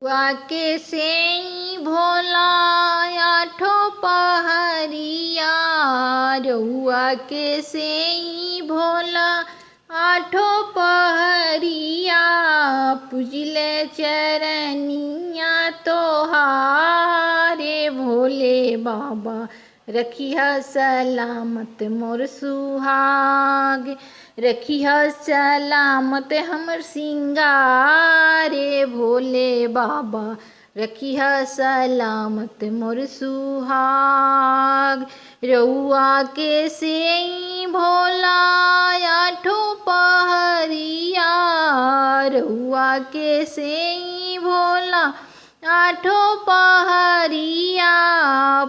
वाके से भोला आठो पहरिया, रउआ के से भोला आठो पहरिया, पूजिले चरनिया तोहारे भोले बाबा, रखिया सलामत मोर सुहाग, रखिया सलामत हमर सिंगारे भोले बाबा, रखिया सलामत मोर सुहाग। रउआ के से भोला आठो पहरिया, रउआ के से भोला आठो पहरिया,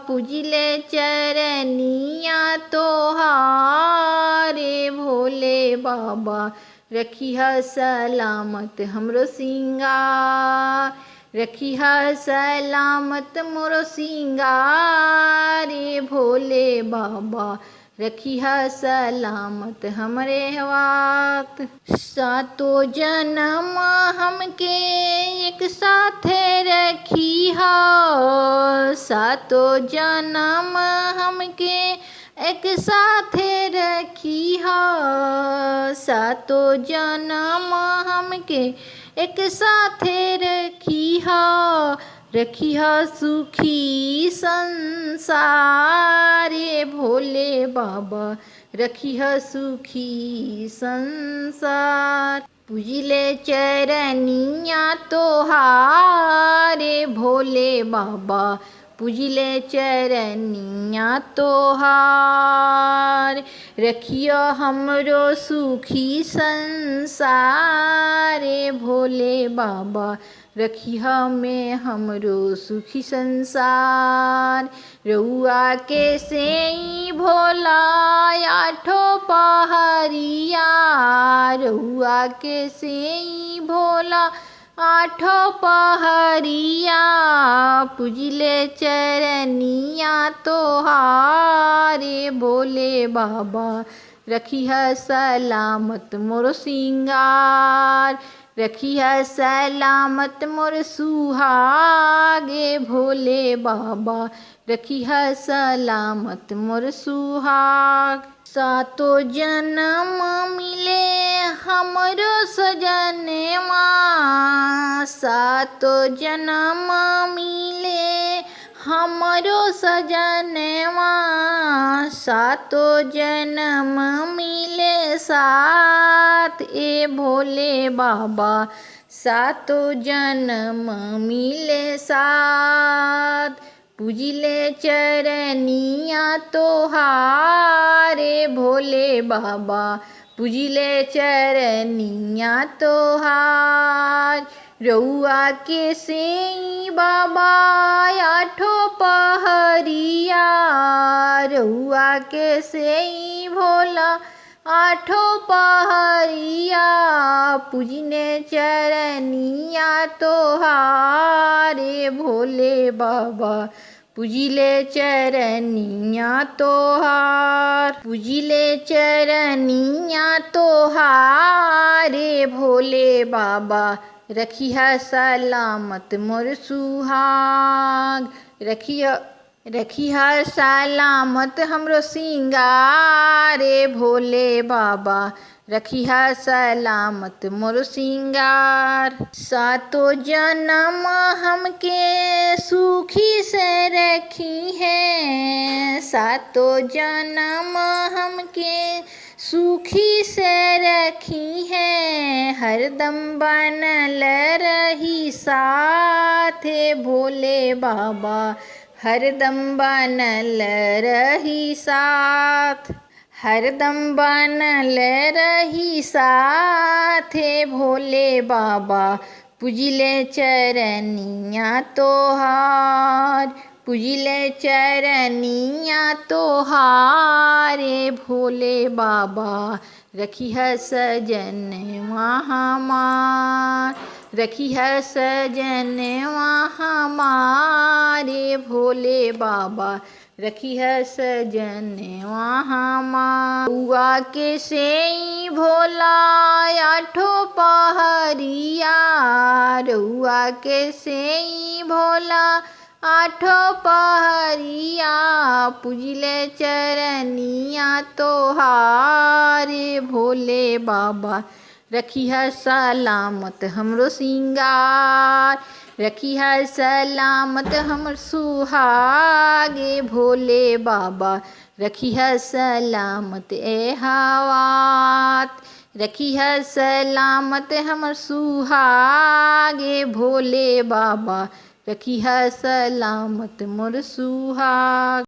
पूजिले चरनिया तोहारे भोले बाबा, रखिया सलामत हमरो सिंगार, रखिया सलामत मोरो सिंगारे भोले बाबा, रखिया सलामत हमरे वक्त। सातो जन्म हमके एक साथे रखिया, सातो जन्म हमके एक साथे रखिया, सातो जन्म हमके एक साथे रखिया, रखिया सुखी संसारे भोले बाबा, रखिया सुखी संसार। पूजिले चरनिया तोहारे भोले बाबा, पूजिले चरनिया तोहार, रखियो हमरो सुखी संसारे भोले बाबा, रखिया में हमरो सुखी संसार। रउआ के से भोला आठो पहरिया, रउआ के से भोला आठो पहरिया, पूजिले चरनिया तोहारे भोले बाबा, रखिया सलामत मोर सिंगार, रखिया सलामत मोर सुहागे भोले बाबा, रखिया सलामत मोर सुहाग। सातो जन्म मिले हमरो सजनवा, सातो जन्म मिले हमरो सजनवा, सातो जन्म मिले साथ ए भोले बाबा, सातो जन्म मिले साथ। पूजिले चरनिया तोहारे भोले बाबा, पूजिले चरनिया तोहार। रउआ के से बाबा आठो पहरिया, रउआ के से भोला आठो पहरिया, पूजने चरनिया तोहारे भोले बाबा, पूजिले चरनिया तोहार, पूजिले चरनिया तोहारे भोले बाबा, रखिया सलामत मोर सुहाग, रखिया सलामत हमरो सिंगारे भोले बाबा, रखिया सलामत मोर सिंगार। सातो जन्म हमके सुखी से रखी है, सातो जन्म हमके सुखी से रखी है, हरदम बनल रही साथे भोले बाबा, हरदम बनल रही साथ, हरदम बनल रही साथे भोले बाबा, पूजिले चरनिया तोहार, पूजिले चरनिया तोहारे भोले बाबा, रखिया सजनवा हमार, रखी है सजनवा हमारे भोले बाबा, रखी है सजनवा हमार। रउआ के सेई भोला आठो पहरिया, रउआ के सेई भोला आठो पहरिया, पूजिले चरनिया तोहारे भोले बाबा, रखी है सलामत हमरो सिंगार, रखी है सलामत हमर सुहागे भोले बाबा, रखी है सलामत ए हवात, रखी है सलामत हमर सुहागे भोले बाबा, रखी है सलामत मोर सुहाग।